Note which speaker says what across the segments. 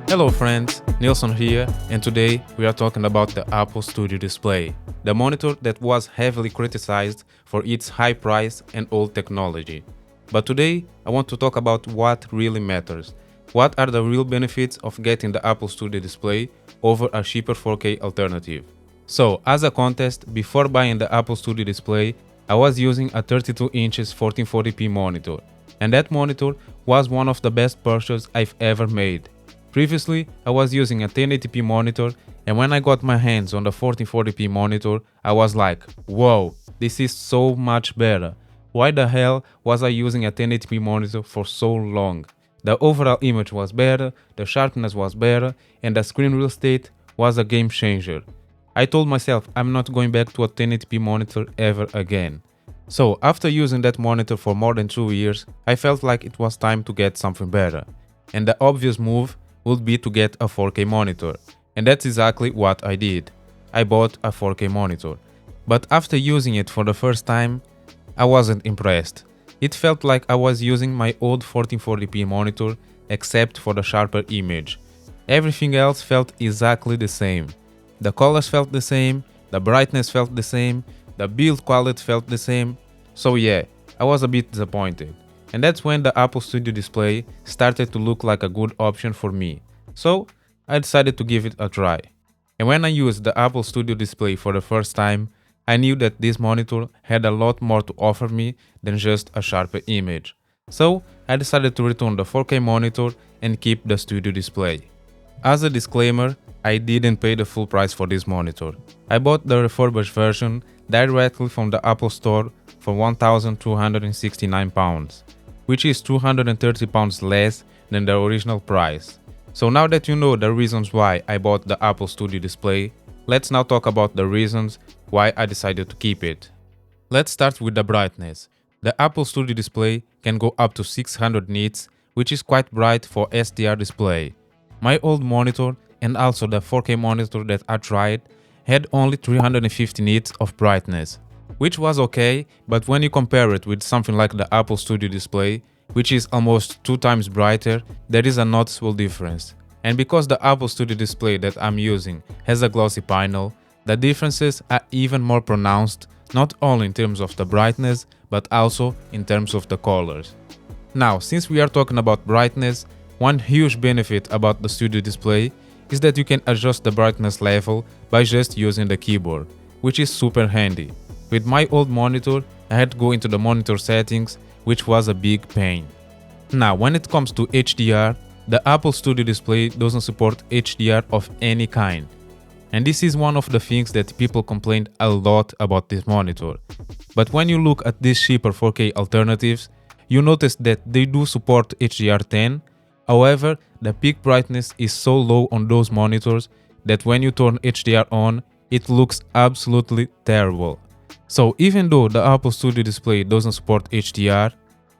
Speaker 1: Hello friends, Nilson here, and today we are talking about the Apple Studio Display, the monitor that was heavily criticized for its high price and old technology. But today I want to talk about what really matters. What are the real benefits of getting the Apple Studio Display over a cheaper 4K alternative? So, as a contest, before buying the Apple Studio Display, I was using a 32 inches 1440p monitor, and that monitor was one of the best purchases I've ever made. Previously, I was using a 1080p monitor, and when I got my hands on the 1440p monitor, I was like, whoa, this is so much better. Why the hell was I using a 1080p monitor for so long? The overall image was better, the sharpness was better, and the screen real estate was a game changer. I told myself I'm not going back to a 1080p monitor ever again. So after using that monitor for more than 2 years, I felt like it was time to get something better. And the obvious move would be to get a 4K monitor. And that's exactly what I did. I bought a 4K monitor. But after using it for the first time, I wasn't impressed. It felt like I was using my old 1440p monitor except for the sharper image. Everything else felt exactly the same. The colors felt the same, the brightness felt the same, the build quality felt the same. So yeah, I was a bit disappointed. And that's when the Apple Studio Display started to look like a good option for me. So I decided to give it a try. And when I used the Apple Studio Display for the first time, I knew that this monitor had a lot more to offer me than just a sharper image. So I decided to return the 4K monitor and keep the Studio Display. As a disclaimer, I didn't pay the full price for this monitor. I bought the refurbished version directly from the Apple Store for £1,269, which is £230 less than the original price. So now that you know the reasons why I bought the Apple Studio Display, let's now talk about the reasons why I decided to keep it. Let's start with the brightness. The Apple Studio Display can go up to 600 nits, which is quite bright for SDR display. My old monitor and also the 4K monitor that I tried had only 350 nits of brightness, which was okay, but when you compare it with something like the Apple Studio Display, which is almost 2 times brighter, there is a noticeable difference. And because the Apple Studio Display that I'm using has a glossy panel, the differences are even more pronounced, not only in terms of the brightness, but also in terms of the colors. Now, since we are talking about brightness, one huge benefit about the Studio Display is that you can adjust the brightness level by just using the keyboard, which is super handy. With my old monitor, I had to go into the monitor settings, which was a big pain. Now, when it comes to HDR, the Apple Studio Display doesn't support HDR of any kind. And this is one of the things that people complained a lot about this monitor. But when you look at these cheaper 4K alternatives, you notice that they do support HDR10. However, the peak brightness is so low on those monitors that when you turn HDR on, it looks absolutely terrible. So even though the Apple Studio Display doesn't support HDR,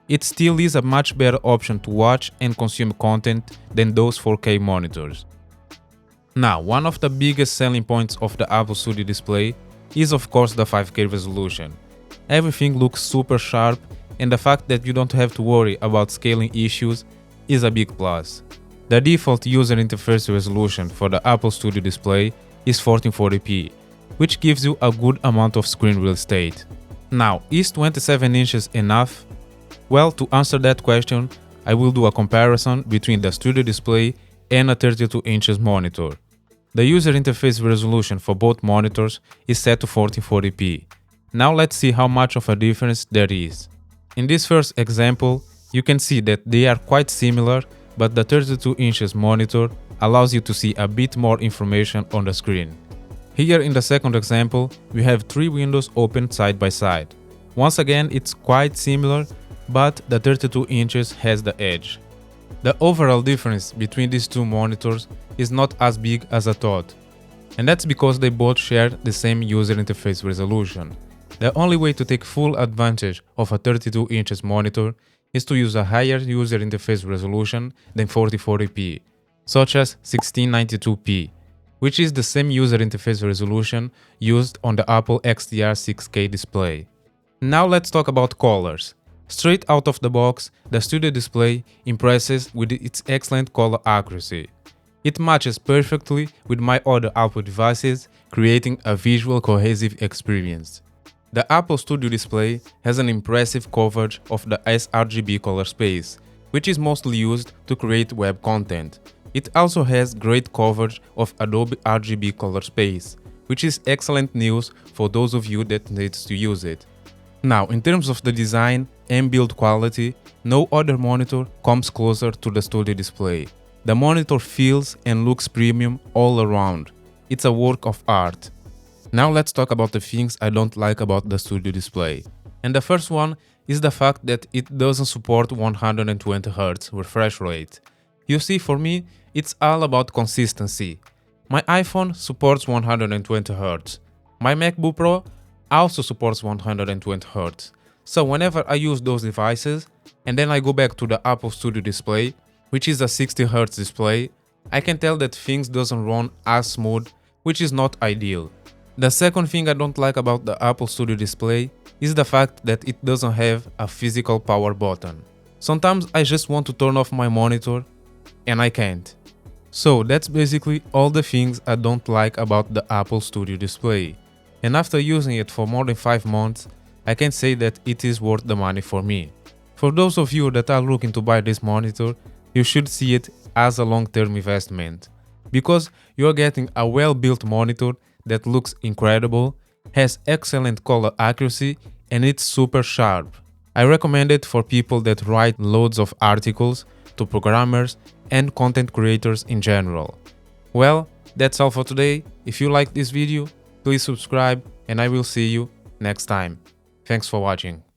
Speaker 1: it still is a much better option to watch and consume content than those 4K monitors. Now, one of the biggest selling points of the Apple Studio Display is of course the 5K resolution. Everything looks super sharp, and the fact that you don't have to worry about scaling issues is a big plus. The default user interface resolution for the Apple Studio Display is 1440p, which gives you a good amount of screen real estate. Now, is 27 inches enough? Well, to answer that question, I will do a comparison between the Studio Display and a 32 inches monitor. The user interface resolution for both monitors is set to 1440p. Now let's see how much of a difference there is. In this first example, you can see that they are quite similar, but the 32 inches monitor allows you to see a bit more information on the screen. Here in the second example, we have 3 windows open side by side. Once again, it's quite similar, but the 32 inches has the edge. The overall difference between these two monitors is not as big as I thought. And that's because they both share the same user interface resolution. The only way to take full advantage of a 32 inches monitor is to use a higher user interface resolution than 1440p, such as 1692p, which is the same user interface resolution used on the Apple XDR 6K display. Now let's talk about colors. Straight out of the box, the Studio Display impresses with its excellent color accuracy. It matches perfectly with my other Apple devices, creating a visual cohesive experience. The Apple Studio display has an impressive coverage of the sRGB color space, which is mostly used to create web content. It also has great coverage of Adobe RGB color space, which is excellent news for those of you that needs to use it. Now, in terms of the design and build quality, no other monitor comes closer to the Studio display. The monitor feels and looks premium all around. It's a work of art. Now let's talk about the things I don't like about the Studio display. And the first one is the fact that it doesn't support 120Hz refresh rate. You see, for me, it's all about consistency. My iPhone supports 120Hz. My MacBook Pro also supports 120Hz. So whenever I use those devices, and then I go back to the Apple Studio display, which is a 60Hz display, I can tell that things doesn't run as smooth, which is not ideal. The second thing I don't like about the Apple Studio display is the fact that it doesn't have a physical power button. Sometimes I just want to turn off my monitor and I can't. So that's basically all the things I don't like about the Apple Studio display. And after using it for more than 5 months, I can say that it is worth the money for me. For those of you that are looking to buy this monitor, you should see it as a long-term investment, because you are getting a well-built monitor that looks incredible, has excellent color accuracy, and it's super sharp. I recommend it for people that write loads of articles, to programmers and content creators in general. Well, that's all for today. If you liked this video, please subscribe and I will see you next time. Thanks for watching.